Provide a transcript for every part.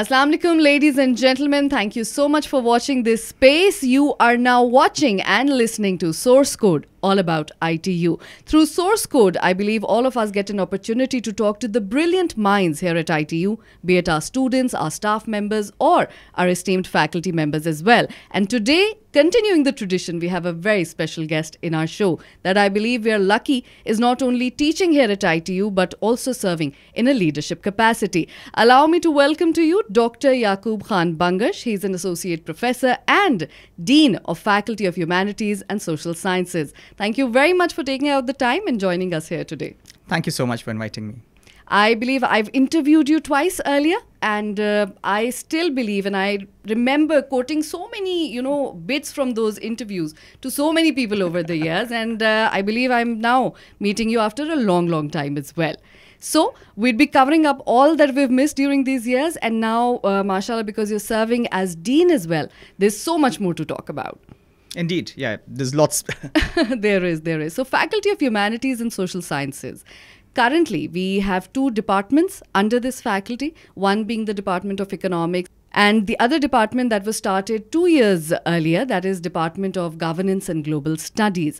Assalamu alaikum, ladies and gentlemen. Thank you so much for watching this space. You are now watching and listening to Source Code, all about ITU. Through Source Code, I believe all of us get an opportunity to talk to the brilliant minds here at ITU, be it our students, our staff members, or our esteemed faculty members as well. And today, continuing the tradition, we have a very special guest in our show that I believe we are lucky is not only teaching here at ITU, but also serving in a leadership capacity. Allow me to welcome to you Dr. Yaqub Khan Bangash. He's an associate professor and Dean of Faculty of Humanities and Social Sciences. Thank you very much for taking out the time and joining us here today. Thank you so much for inviting me. I believe I've interviewed you twice earlier, and I still believe, and I remember quoting so many, bits from those interviews to so many people over the years, and I believe I'm now meeting you after a long, long time as well. So we'd be covering up all that we've missed during these years, and now, mashallah, because you're serving as Dean as well, there's so much more to talk about. Indeed, yeah, there's lots. There is. So Faculty of Humanities and Social Sciences. Currently, we have two departments under this faculty, one being the Department of Economics and the other department that was started 2 years earlier, that is Department of Governance and Global Studies.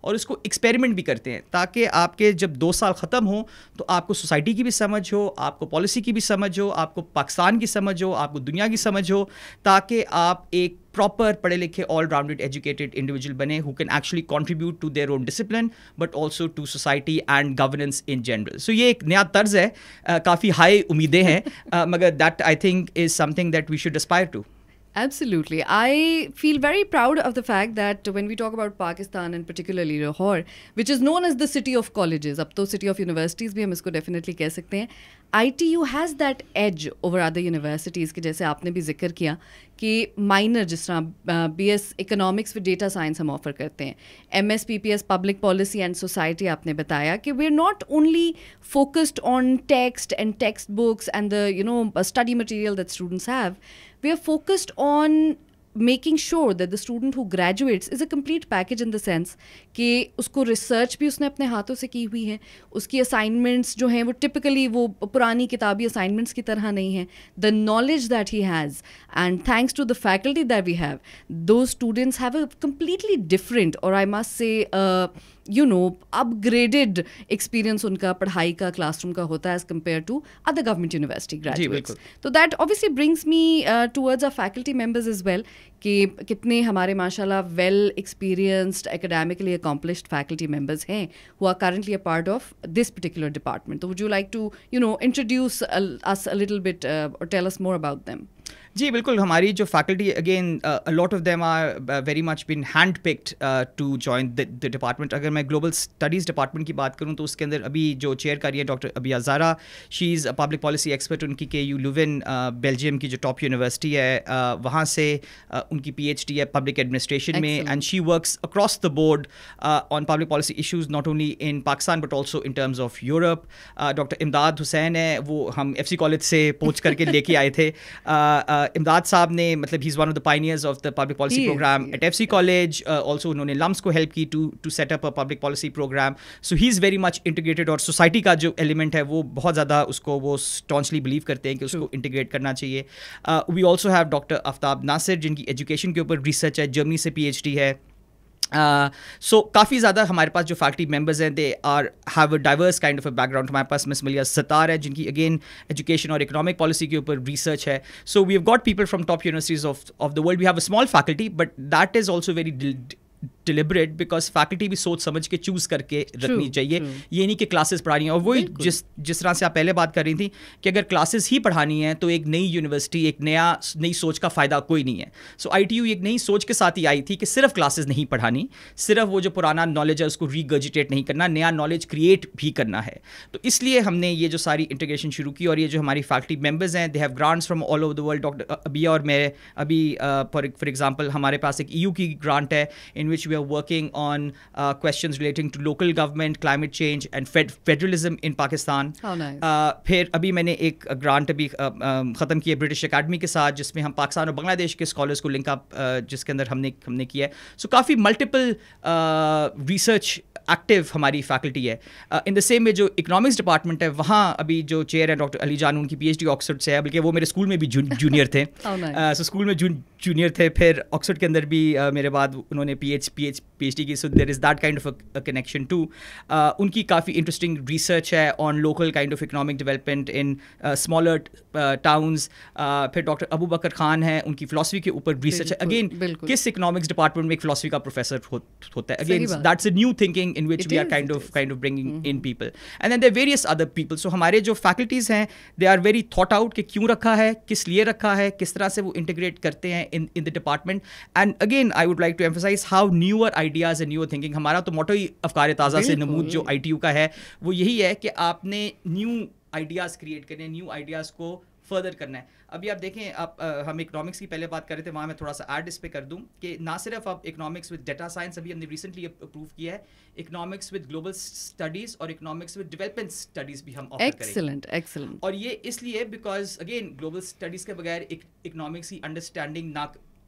اور اس کو experiment بھی کرتے ہیں, تاکہ آپ کے جب 2 سال ختم ہوں تو آپ کو سوسائٹی کی بھی سمجھ ہو, آپ کو پالیسی کی بھی سمجھ ہو, آپ کو پاکستان کی سمجھ ہو, آپ کو دنیا کی سمجھ ہو, تاکہ آپ ایک پراپر پڑھے لکھے آل راؤنڈیڈ ایجوکیٹڈ انڈیویجول بنے who can actually contribute to their own discipline but also to society and governance in general. So یہ ایک نیا طرز ہے, کافی ہائی امیدیں ہیں, مگر that I think is something that we should aspire to. Absolutely. I feel very proud of the fact that when we talk about Pakistan and particularly Lahore, which is known as the city of colleges, ab to city of universities bhi hum isko definitely keh sakte hain, ITU has that edge over other universities ki jaise aapne bhi zikr kiya کہ minor جس طرح B S economics with data science ہم offer کرتے ہیں, M S P P S public policy and society آپ نے بتایا کہ we are not only focused on text and text books and the study material that students have, we are focused on making sure that the student who graduates is a complete package in the sense کہ اس کو research بھی اس نے اپنے ہاتھوں سے کی ہوئی ہے, اس کی اسائنمنٹس جو ہیں وہ ٹپکلی وہ پرانی کتابی اسائنمنٹس کی طرح نہیں ہیں, the knowledge that he has and thanks to the faculty that we have, those students have a completely different اور آئی مسٹ سے اپ گریڈیڈ ایکسپیرینس ان کا پڑھائی کا کلاس روم کا ہوتا ہے as compare to other government university graduates. تو that obviously brings me towards our faculty members as well کہ کتنے ہمارے ماشاء اللہ well experienced academically accomplished faculty members ہیں who are currently a part of this particular department. So would you like to introduce us a little bit or tell us more about them? جی بالکل, ہماری جو faculty again lot of them are very much been hand picked to join the department. اگر میں global studies department کی بات کروں تو اس کے اندر ابھی جو چیئر کر رہی ہے doctor Abia Zara, she is public policy expert, ان کی کے یو لوون بیلجیم کی جو ٹاپ یونیورسٹی ہے وہاں سے ان کی پی ایچ ڈی ہے پبلک ایڈمنسٹریشن میں, and she works across the board on public policy issues not only in Pakistan but also in terms of Europe. Doctor امداد حسین ہے, وہ ہم ایف سی کالج سے پوچھ کر کے لے کے آئے تھے. امداد صاحب نے مطلب he is one of the pioneers of the public policy program at F C college, also انہوں نے لمس کو ہیلپ کی to set up a public policy program. So he is very much integrated, اور سوسائٹی کا جو element ہے وہ بہت زیادہ اس کو وہ اسٹانچلی بلیو کرتے ہیں کہ اس کو انٹیگریٹ کرنا چاہیے. وی آلسو ہیو ڈاکٹر آفتاب ناصر, جن کی ایجوکیشن کے اوپر ریسرچ ہے, جرمنی سے پی ایچ ڈی ہے. سو کافی زیادہ ہمارے پاس جو فیکلٹی ممبرز ہیں they are have a diverse kind of a background. ہمارے پاس مس ملیہ ستار ہے, جن کی اگین ایجوکیشن اور اکنامک پالیسی کے اوپر ریسرچ ہے. So we have got people from top universities of the world. We have a small faculty but that is also very deliberate, because faculty بھی سوچ سمجھ کے چوز کر کے رکھنی چاہیے. یہ نہیں کہ کلاسز پڑھانی ہیں, اور وہی جس طرح سے آپ پہلے بات کر رہی تھیں کہ اگر کلاسز ہی پڑھانی ہیں تو ایک نئی یونیورسٹی, ایک نئی سوچ کا فائدہ کوئی نہیں ہے. سو آئی ٹی یو ایک نئی سوچ کے ساتھ ہی آئی تھی کہ صرف کلاسز نہیں پڑھانی, صرف وہ جو پرانا نالج ہے اس کو ریگرجیٹیٹ نہیں کرنا, نیا نالج کریٹ بھی کرنا ہے. تو اس لیے ہم نے یہ جو ساری انٹیگریشن شروع کی, اور یہ جو ہماری فیکلٹی ممبرز ہیں they have grants from all over the world. Doctor Abhya اور میں ابھی فار ایگزامپل ہمارے پاس ایک EU کی گرانٹ ہے in which we are working on questions relating to local government, climate change and federalism in Pakistan. پھر ابھی میں نے ایک گرانٹ ابھی ختم کی ہے برٹش اکیڈمی کے ساتھ, جس میں ہم پاکستان اور بنگلہ دیش کے اسکالرس کو لنک اپ, جس کے اندر ہم نے کیا ہے. سو کافی ملٹیپل ریسرچ ایکٹیو ہماری فیکلٹی ہے. ان دا سیم وے جو اکنامکس ڈپارٹمنٹ ہے وہاں ابھی جو چیئر ہے ڈاکٹر علی جان, ان کی پی ایچ ڈی آکسفورڈ سے ہے, بلکہ وہ میرے اسکول میں بھی جونیئر تھے. سو اسکول میں جونیئر تھے, پھر آکسفورڈ کے اندر بھی میرے بعد انہوں نے پی ایچ ڈی کی. So there is that kind of a connection too. ان کی کافی انٹرسٹنگ ریسرچ ہے on local kind of economic development in smaller towns. پھر ڈاکٹر ابو بکر خان ہیں, ان کی فلاسفی کے اوپر ریسرچ ہے. اگین کس اکنامکس ڈپارٹمنٹ میں ایک فلاسفی کا پروفیسر ہوتا ہے. Again that's a new thinking in which we are kind of bringing in people. And then there are various other people. So ہمارے جو faculties ہیں they are very thought out کہ کیوں رکھا ہے, کس لیے رکھا ہے, کس طرح سے وہ integrate کرتے ہیں in the department. And again I would like to emphasize how newer ideas and newer thinking, ہمارا تو موٹو ہی افکار تازہ سے نمود جو ITU کا ہے وہ یہی ہے کہ آپ نے نیو آئیڈیاز کریٹ کرنے, نیو آئیڈیاز کو فردر کرنا ہے. ابھی آپ دیکھیں, ہم اکنامکس کی پہلے بات کر رہے تھے, وہاں میں تھوڑا سا ایڈ اس پہ کر دوں کہ نہ صرف اب اکنامکس ود ڈیٹا سائنس ابھی ہم نے ریسنٹلی اپروو کیا ہے, اکنامکس ود گلوبل اسٹڈیز اور اکنامکس ود ڈیولپمنٹ اسٹڈیز بھی ہم آفر کریں گے. ایکسلنٹ. اور یہ اس لیے بیکاز اگین گلوبل اسٹڈیز کے بغیر اکنامکس کی انڈرسٹینڈنگ نہ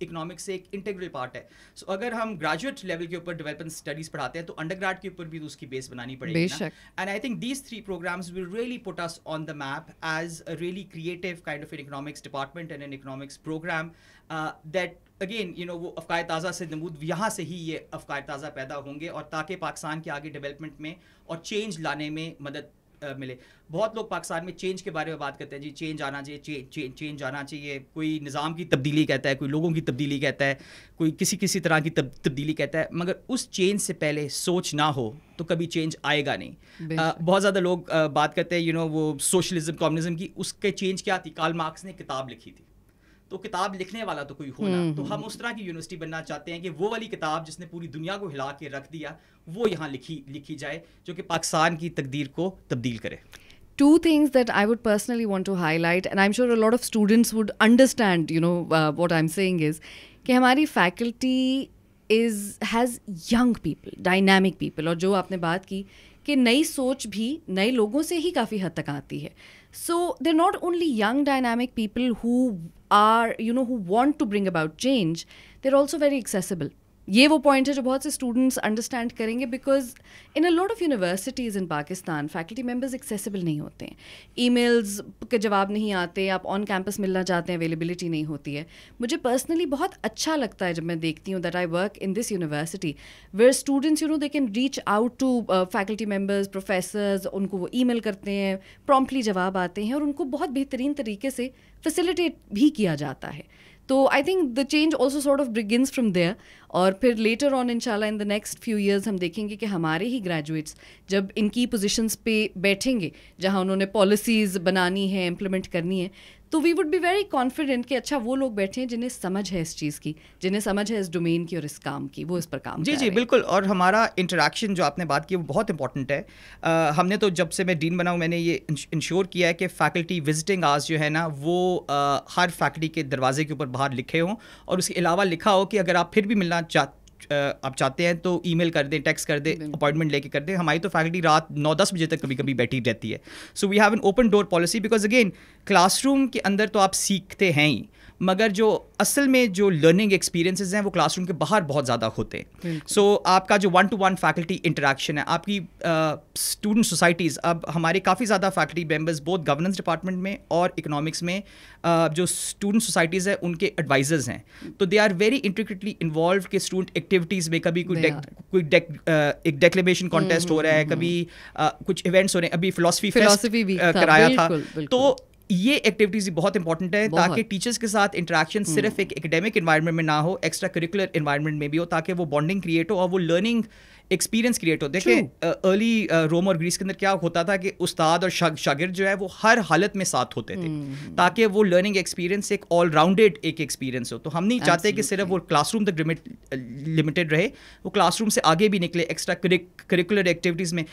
اکنامکس سے ایک انٹیگرل پارٹ ہے. سو اگر ہم گریجویٹ لیول کے اوپر ڈیولپمنٹ اسٹڈیز پڑھاتے ہیں تو انڈر گریڈ کے اوپر بھی اس کی بیس بنانی پڑے گی. And I think these 3 programs will really put us on the map as a really creative kind of an economics department and an economics program that again وہ افکار تازہ سے نمود یہاں سے ہی یہ افکار تازہ پیدا ہوں گے اور تاکہ پاکستان کے آگے ڈیولپمنٹ میں اور چینج لانے میں مدد ملے. بہت لوگ پاکستان میں چینج کے بارے میں بات کرتے ہیں, جی چینج آنا چاہیے, چینج آنا چاہیے. کوئی نظام کی تبدیلی کہتا ہے, کوئی لوگوں کی تبدیلی کہتا ہے, کوئی کسی طرح کی تبدیلی کہتا ہے, مگر اس چینج سے پہلے سوچ نہ ہو تو کبھی چینج آئے گا نہیں. بہت زیادہ لوگ بات کرتے ہیں وہ سوشلزم کمیونزم کی, اس کے چینج کیا تھی؟ کارل مارکس نے کتاب لکھی تھی, تو کتاب لکھنے والا تو کوئی ہونا. تو ہم اس طرح کی یونیورسٹی بننا چاہتے ہیں کہ وہ والی کتاب جس نے پوری دنیا کو ہلا کے رکھ دیا وہ یہاں لکھی جائے, جو کہ پاکستان کی تقدیر کو تبدیل کرے. Two things that I would personally want to highlight, and I'm sure a lot of students would understand, what I'm saying is کہ ہماری faculty has young people, dynamic people, اور جو آپ نے بات کی کہ نئی سوچ بھی نئے لوگوں سے ہی کافی حد تک آتی ہے. So they're not only young dynamic people who are, who want to bring about change, they're also very accessible. یہ وہ پوائنٹ ہے جو بہت سے اسٹوڈنٹس انڈرسٹینڈ کریں گے, because in a lot of universities in Pakistan faculty members accessible نہیں ہوتے ہیں, ای میلز کے جواب نہیں آتے, آپ آن کیمپس ملنا چاہتے ہیں, اویلیبلٹی نہیں ہوتی ہے. مجھے پرسنلی بہت اچھا لگتا ہے جب میں دیکھتی ہوں that I work in this university where students they can reach out to faculty members, professors, ان کو وہ ای میل کرتے ہیں, پرومپٹلی جواب آتے ہیں اور ان کو بہت بہترین طریقے سے فیسیلیٹیٹ بھی کیا جاتا ہے. تو I think the change also sort of begins from there, اور پھر لیٹر آن ان شاء اللہ in the next few years ہم دیکھیں گے کہ ہمارے ہی گریجویٹس جب ان کی پوزیشنس پہ بیٹھیں گے جہاں انہوں نے پالیسیز بنانی ہے, امپلیمنٹ کرنی ہے, تو we would be very confident کہ اچھا وہ لوگ بیٹھے ہیں جنہیں سمجھ ہے اس چیز کی, جنہیں سمجھ ہے اس ڈومین کی اور اس کام کی, وہ اس پر کام. جی بالکل. اور ہمارا انٹریکشن جو آپ نے بات کی وہ بہت امپورٹنٹ ہے. ہم نے تو جب سے میں ڈین بنا ہوں میں نے یہ انشور کیا ہے کہ فیکلٹی وزٹنگ آورز جو ہے نا وہ ہر فیکلٹی کے دروازے کے اوپر باہر لکھے ہوں, اور اس کے علاوہ لکھا ہو کہ اگر آپ پھر بھی ملنا آپ چاہتے ہیں تو ای میل کر دیں, ٹیکسٹ کر دیں, اپوائنٹمنٹ لے کے کر دیں. ہماری تو فیکلٹی رات 9-10 بجے تک کبھی بیٹھی رہتی ہے. So we have an open door policy, because again classroom کے اندر تو آپ سیکھتے ہیں ہی, مگر جو اصل میں جو لرننگ ایکسپیرینسز ہیں وہ کلاس روم کے باہر بہت زیادہ ہوتے ہیں. سو آپ کا جو 1-to-1 فیکلٹی انٹریکشن ہے, آپ کی اسٹوڈنٹ سوسائٹیز, اب ہمارے کافی زیادہ فیکلٹی ممبرز بہت گورننس ڈپارٹمنٹ میں اور اکنامکس میں جو اسٹوڈنٹ سوسائٹیز ہیں ان کے ایڈوائزرز ہیں, تو they are very intricately involved کہ اسٹوڈنٹ ایکٹیویٹیز میں کبھی کوئی ایک ڈیکلیمیشن کانٹیسٹ ہو رہا ہے, کبھی کچھ ایونٹس ہو رہے ہیں, ابھی فلاسفی بھی کرایا تھا. تو یہ ایکٹیویٹیز بہت امپورٹنٹ ہے تاکہ ٹیچرس کے ساتھ انٹریکشن صرف ایک اکیڈیمک انوائرمنٹ میں نہ ہو, ایکسٹرا کریکولر انوائرمنٹ میں بھی ہو, تاکہ وہ بانڈنگ کریٹ ہو اور وہ لرننگ ایکسپیرینس کریٹ ہو. دیکھیں ارلی روم اور گریس کے اندر کیا ہوتا تھا کہ استاد اور شاگرد جو ہے وہ ہر حالت میں ساتھ ہوتے تھے, تاکہ وہ لرننگ ایکسپیرینس ایک آل راؤنڈیڈ ایک ایکسپیرینس ہو. تو ہم نہیں چاہتے کہ صرف وہ کلاس روم تک لمیٹڈ رہے, وہ کلاس روم سے آگے بھی نکلے. ایکسٹرا کریکولر ایکٹیویٹیز میں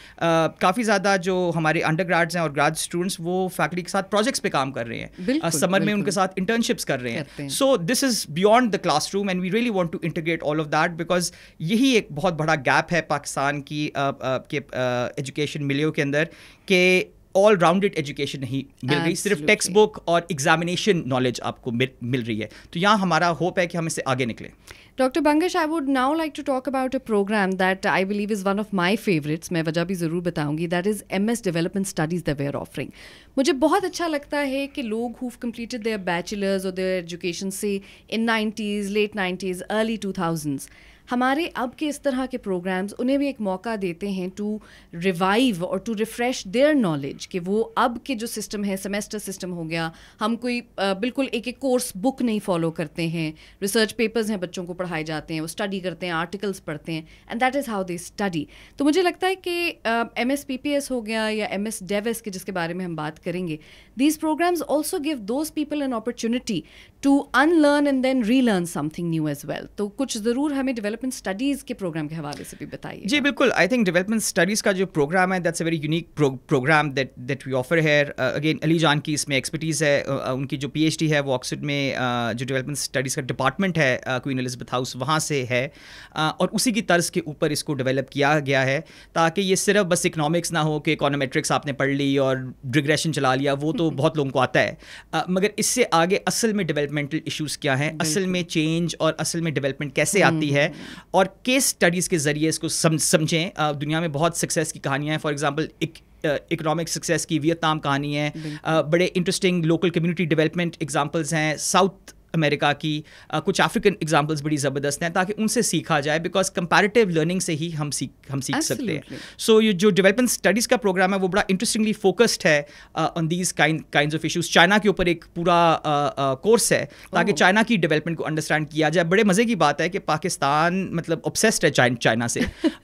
کافی زیادہ جو ہمارے انڈر گریڈس ہیں اور گریجویٹ اسٹوڈنٹس وہ فیکلٹی کے ساتھ پروجیکٹس پہ کام کر رہے ہیں, سمر میں ان کے ساتھ انٹرنشپس کر رہے ہیں. So this is beyond the classroom and we really want to integrate all of that, because یہی ایک بہت بڑا گیپ ہے پاکستان کی ایجوکیشن ملیو کے اندر کہ آل راؤنڈیڈ ایجوکیشن نہیں مل رہی, صرف ٹیکسٹ بک اور ایگزامینیشن نالج آپ کو مل رہی ہے. تو یہاں ہمارا ہوپ ہے کہ ہم اس سے آگے نکلیں. Dr. Bangesh, I would now like to talk about a program that I believe is one of my favorites. میں وجہ بھی ضرور بتاؤں گی. That is MS Development Studies that we are offering. مجھے بہت اچھا لگتا ہے کہ لوگ who've completed their bachelor's or their education say in 90s, late 90s, early 2000s, ہمارے اب کے اس طرح کے پروگرامز انہیں بھی ایک موقع دیتے ہیں ٹو ریوائیو اور ٹو ریفریش دیئر نالج, کہ وہ اب کے جو سسٹم ہے, سیمیسٹر سسٹم ہو گیا, ہم کوئی بالکل ایک کورس بک نہیں فالو کرتے ہیں, ریسرچ پیپرز ہیں بچوں کو پڑھائے جاتے ہیں, وہ اسٹڈی کرتے ہیں, آرٹیکلس پڑھتے ہیں, and that is how they study. تو مجھے لگتا ہے کہ MS-PPS ہو گیا یا MS-DevS کے جس کے بارے میں ہم بات کریں گے, these programs also give those people an opportunity to unlearn and then relearn something new as well. تو کچھ ضرور ہمیں ڈیولپ ڈیولپمنٹ اسٹڈیز کے پروگرام کے حوالے سے بھی بتائیے. جی بالکل, آئی تھنک ڈیولپمنٹ اسٹڈیز کا جو پروگرام ہے that's a very unique program that we offer here. Again Ali Jan کی اس میں ایکسپرٹیز ہے, ان کی جو پی ایچ ڈی ہے وہ آکسفورڈ میں جو ڈیولپمنٹ اسٹڈیز کا ڈپارٹمنٹ ہے کوئین الزبتھ ہاؤس وہاں سے ہے, اور اسی کی طرز کے اوپر اس کو ڈیولپ کیا گیا ہے تاکہ یہ صرف بس اکنامکس نہ ہو کہ اکانومیٹرکس آپ نے پڑھ لی اور ریگریشن چلا لیا, وہ تو بہت لوگوں کو آتا ہے, مگر اس سے آگے اصل میں ڈیولپمنٹل ایشوز کیا ہیں, اصل میں چینج اور اصل میں ڈیولپمنٹ کیسے آتی ہے, اور کیس اسٹڈیز کے ذریعے اس کو سمجھیں. دنیا میں بہت سکسیس کی کہانیاں ہیں, فار ایگزامپل اکنامک سکسیس کی ویتنام کہانی ہے, بڑے interesting local community development examples ہیں ساؤتھ امریکہ کی, کچھ افریقن ایگزامپلس بڑی زبردست ہیں تاکہ ان سے سیکھا جائے, بیکاز کمپیریٹیو لرننگ سے ہی ہم سیکھ سکتے ہیں. سو یہ جو ڈیولپمنٹ اسٹڈیز کا پروگرام ہے وہ بڑا انٹرسٹنگلی فوکسڈ ہے on these kinds of issues. China کے اوپر ایک پورا کورس ہے تاکہ چائنا کی ڈیولپمنٹ کو انڈرسٹینڈ کیا جائے. بڑے مزے کی بات ہے کہ پاکستان مطلب obsessed ہے چائنا سے,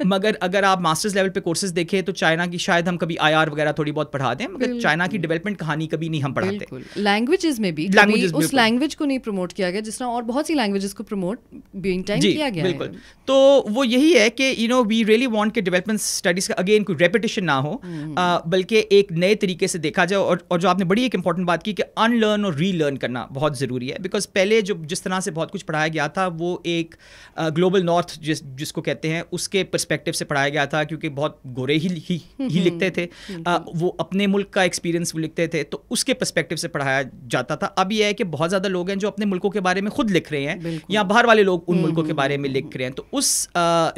مگر اگر آپ ماسٹرز لیول پہ کورسز دیکھیں تو چائنا کی شاید ہم کبھی آئی آر وغیرہ تھوڑی بہت پڑھا دیں, مگر چائنا کی ڈیولپمنٹ کہانی کبھی نہیں ہم پڑھاتے. لینگویجز میں بھی اس لینگویج کو نہیں پروموٹ کیا گیا جس طرح اور بہت سی لینگویجز کو پروموٹ بینگ ٹائم کیا گیا ہے. بالکل, تو وہ یہی ہے کہ وی ریئلی وانٹ کہ ڈیولپمنٹ اسٹڈیز کا اگین کوئی ریپیٹیشن نہ ہو, بلکہ ایک نئے طریقے سے دیکھا جائے. اور جو آپ نے بڑی ایک امپورٹنٹ بات کی کہ ان لرن اور ری لرن کرنا بہت ضروری ہے, بیکاز پہلے جس طرح سے بہت کچھ پڑھایا گیا تھا وہ ایک گلوبل نارتھ جس کو کہتے ہیں اس کے پرسپیکٹو سے پڑھایا گیا تھا, کیونکہ بہت گورے ہی لکھتے تھے, وہ اپنے ملک کا ایکسپیرینس وہ لکھتے تھے, تو اس کے پرسپیکٹو سے پڑھایا جاتا تھا. اب یہ ہے کہ بہت زیادہ لوگ ہیں جو اپنے ملکوں کے بارے میں خود لکھ رہے ہیں یا باہر والے لوگ ان ملکوں کے بارے میں لکھ رہے ہیں, تو اس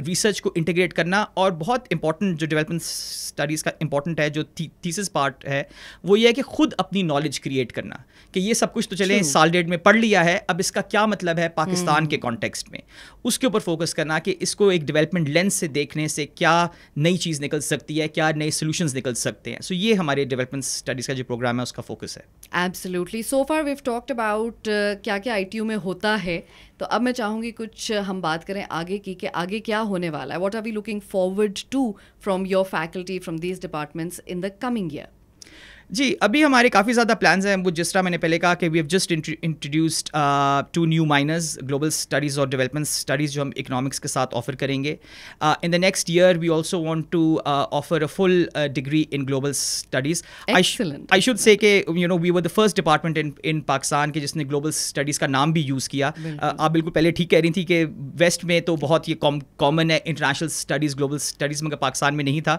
ریسرچ کو انٹیگریٹ کرنا. اور بہت امپورٹنٹ جو ڈیولپمنٹ اسٹڈیز کا امپورٹنٹ ہے جو تھیسس پارٹ ہے وہ یہ ہے کہ خود اپنی نالج کریٹ کرنا, کہ یہ سب کچھ تو چلیں سال ڈیڑھ میں پڑھ لیا ہے, اب اس کا کیا مطلب ہے پاکستان کے کانٹیکسٹ میں, اس کے اوپر فوکس کرنا کہ اس کو ایک ڈیولپمنٹ لینس سے دیکھنے سے کیا نئی چیز نکل سکتی ہے, کیا نئے سولوشنز نکل سکتے ہیں. سو یہ ہمارے ڈیولپمنٹ اسٹڈیز کا جو پروگرام ہے اس کا فوکس ہے. Absolutely. So for we've talked about کیا کیا آئی ٹی یو میں ہوتا ہے, تو اب میں چاہوں گی کچھ ہم بات کریں آگے کی کہ آگے کیا ہونے والا ہے. What are we looking forward to from your faculty from these departments in the coming year? جی ابھی ہمارے کافی زیادہ پلانز ہیں. وہ جس طرح میں نے پہلے کہا کہ we have just introduced 2 new minors, global studies اور ڈیولپمنٹ اسٹڈیز, جو ہم اکنامکس کے ساتھ آفر کریں گے. In the next year we also want to offer a full degree in global studies. I should say کہ we were the first department in Pakistan کے جس نے گلوبل اسٹڈیز کا نام بھی یوز کیا. آپ بالکل پہلے ٹھیک کہہ رہی تھی کہ ویسٹ میں تو بہت یہ کامن ہے انٹرنیشنل اسٹڈیز, گلوبل اسٹڈیز, مگر پاکستان میں نہیں تھا.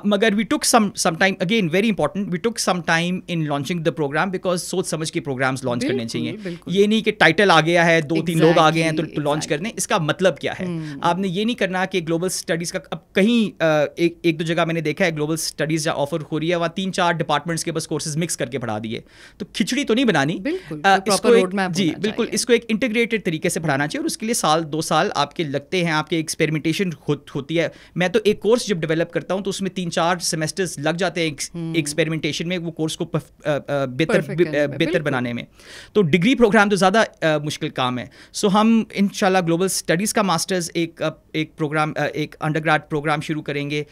مگر we took some time, again very important, we took some time in launching the program, because سوچ سمجھ کے پروگرامز لانچ کرنے چاہیے. یہ نہیں کہ ٹائٹل آ گیا ہے, 2-3 لوگ آ گئے ہیں تو لانچ کر دیں. اس کا مطلب کیا ہے؟ آپ نے یہ نہیں کرنا کہ گلوبل اسٹڈیز کا, اب کہیں ایک دو جگہ میں نے دیکھا ہے گلوبل اسٹڈیز جہاں آفر ہو رہی ہے وہاں 3-4 ڈپارٹمنٹس کے بس کورسز مکس کر کے پڑھا دیے, تو کھچڑی تو نہیں بنانی. جی بالکل, اس کو ایک انٹیگریٹڈ طریقے سے پڑھانا چاہیے, اور اس کے لیے 2 سال آپ کے لگتے ہیں. آپ کے ایکسپیریمنٹیشن ہوتی ہے. میں تو ایک کورس جب ڈیولپ کرتا ہوں تو اس میں 3-4 سیمسٹرز لگ جاتے ہیں ایکسپیریمنٹیشن میں, وہ کورس کو بہتر بنانے میں. تو ڈگری پروگرام تو زیادہ مشکل کام ہے. سو ہم انشاءاللہ گلوبل اسٹڈیز کا ماسٹرز ایک پروگرام, ایک انڈر گریڈ پروگرام شروع کریں گے.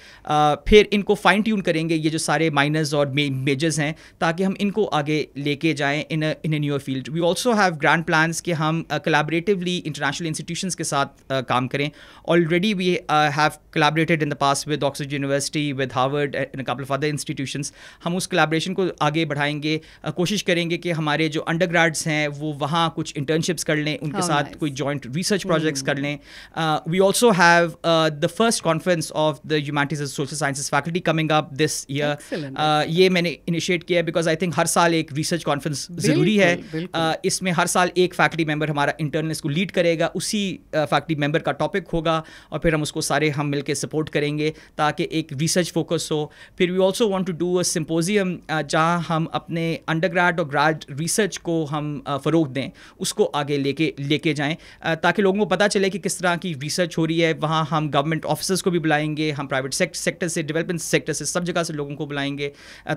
پھر ان کو فائن ٹیون کریں گے, یہ جو سارے مائنرز اور میجرز ہیں, تاکہ ہم ان کو آگے لے کے جائیں in a newer field. We also have grand plans کہ ہم کولیبریٹیولی انٹرنیشنل انسٹیٹیوشنس کے ساتھ کام کریں. Already we have collaborated in the past with Oxford University, with Harvard and couple of other institutions. ہم اس کولیبریشن کو آگے بڑھائیں گے, کوشش کریں گے کہ ہمارے جو انڈر گریڈس ہیں وہ وہاں کچھ انٹرنشپس کر لیں, ان کے ساتھ کوئی جوائنٹ ریسرچ پروجیکٹس کر لیں. We also have the first conference of the humanities and social sciences faculty coming up this year. یہ میں نے انیشیٹ کیا ہے بیکاز آئی تھنک ہر سال ایک ریسرچ کانفرنس ضروری ہے. اس میں ہر سال ایک فیکلٹی ممبر ہمارا انٹرن اس کو لیڈ کرے گا, اسی فیکلٹی ممبر کا ٹاپک ہوگا, اور پھر ہم اس کو سارے ہم مل کے سپورٹ کریں گے تاکہ ایک ریسرچ فوکس ہو. پھر we also want to do a symposium جہاں ہم اپنے انڈر گریڈ اور گریڈ ریسرچ کو ہم فروغ دیں, اس کو آگے لے کے جائیں, تاکہ لوگوں کو پتہ چلے کہ کس طرح کی ریسرچ ہو رہی ہے. وہاں ہم گورنمنٹ آفیسرس کو بھی بلائیں گے, ہم پرائیویٹ سیکٹر سے, ڈیولپمنٹ سیکٹر سے, سب جگہ سے لوگوں کو بلائیں گے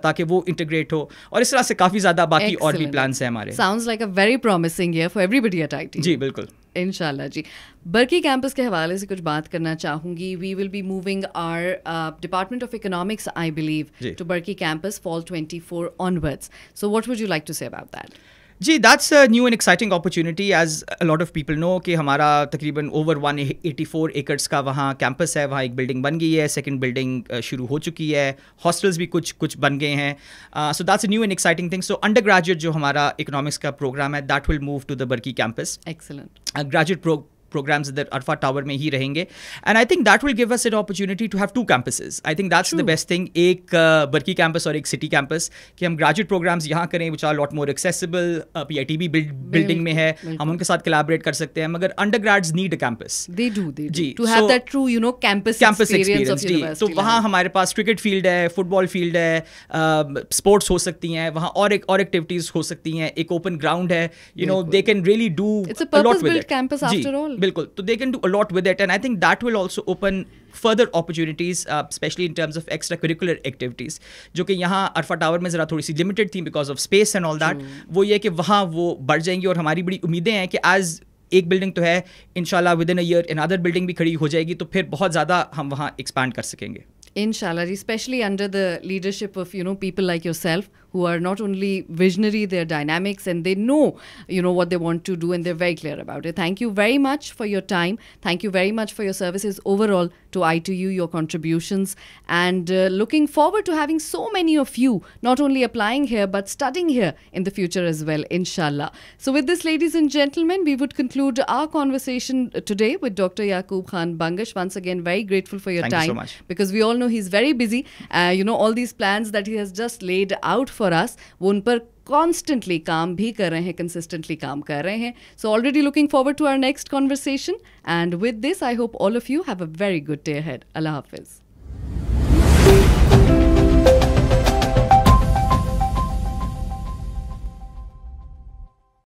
تاکہ وہ انٹیگریٹ ہو. اور اس طرح سے کافی زیادہ باقی اور بھی پلانس ہیں ہمارے. Sounds like a very promising year for every at I T. جی بالکل, انشاءاللہ. جی برکی کیمپس کے حوالے سے کچھ بات کرنا چاہوں گی. We will be moving our department of economics I believe to Berkeley campus fall 24 onwards. So what would you like to say about that? جی that's a new and exciting opportunity as a lot of people know کہ ہمارا تقریباً over 184 ایکڑس کا وہاں campus ہے. وہاں ایک building بن گئی ہے, سیکنڈ بلڈنگ شروع ہو چکی ہے, ہاسٹلس بھی کچھ بن گئے ہیں. So that's a new and exciting thing. So undergraduate جو ہمارا اکنامکس کا پروگرام ہے that will move to the Burki campus. Excellent. Graduate programs ادھر عرفہ ٹاور میں ہی رہیں گے. And I think that will give us an opportunity to have two campuses. I think that's the best thing. ایک Burki campus اور ایک city campus, کہ ہم گریجویٹ پروگرامز یہاں کریں which are lot more accessible. P I T B building میں ہے, ہم ان کے ساتھ کولیبریٹ کر سکتے ہیں. مگر undergrads need a campus. جی, to have that true campus experience. جی, تو وہاں ہمارے پاس کرکٹ فیلڈ ہے, فٹ بال فیلڈ ہے, اسپورٹس ہو سکتی ہیں وہاں, اور ایکٹیویٹیز ہو سکتی ہیں. ایک اوپن گراؤنڈ ہے, they can really do a lot with it. جی بالکل, تو they can do a lot with it, and I think that will also open further opportunities, especially in terms of extracurricular activities, جو کہ یہاں عرفہ tower میں ذرا تھوڑی C limited تھیں because of space and all that. وہ یہ کہ وہاں وہ بڑھ جائیں گی, اور ہماری بڑی امیدیں ہیں کہ ایز ایک بلڈنگ تو ہے, انشاءاللہ within a year another building بھی کھڑی ہو جائے گی, تو پھر بہت زیادہ ہم وہاں ایکسپینڈ کر سکیں گے. Inshallah, especially under the leadership of, people like yourself, who are not only visionary, they're dynamics, and they know, what they want to do, and they're very clear about it. Thank you very much for your time. Thank you very much for your services overall to ITU, your contributions, and looking forward to having so many of you not only applying here but studying here in the future as well, inshallah. So with this, ladies and gentlemen, we would conclude our conversation today with Dr. Yaqub Khan Bangash. Once again, very grateful for your time. Thank you so much. Because we all know he's very busy. All these plans that he has just laid out for us, وہ ان پر constantly کام بھی کر رہے ہیں, consistently کام کر رہے ہیں. So already looking forward to our next conversation. And with this, I hope all of you have a very good day ahead. Allah Hafiz.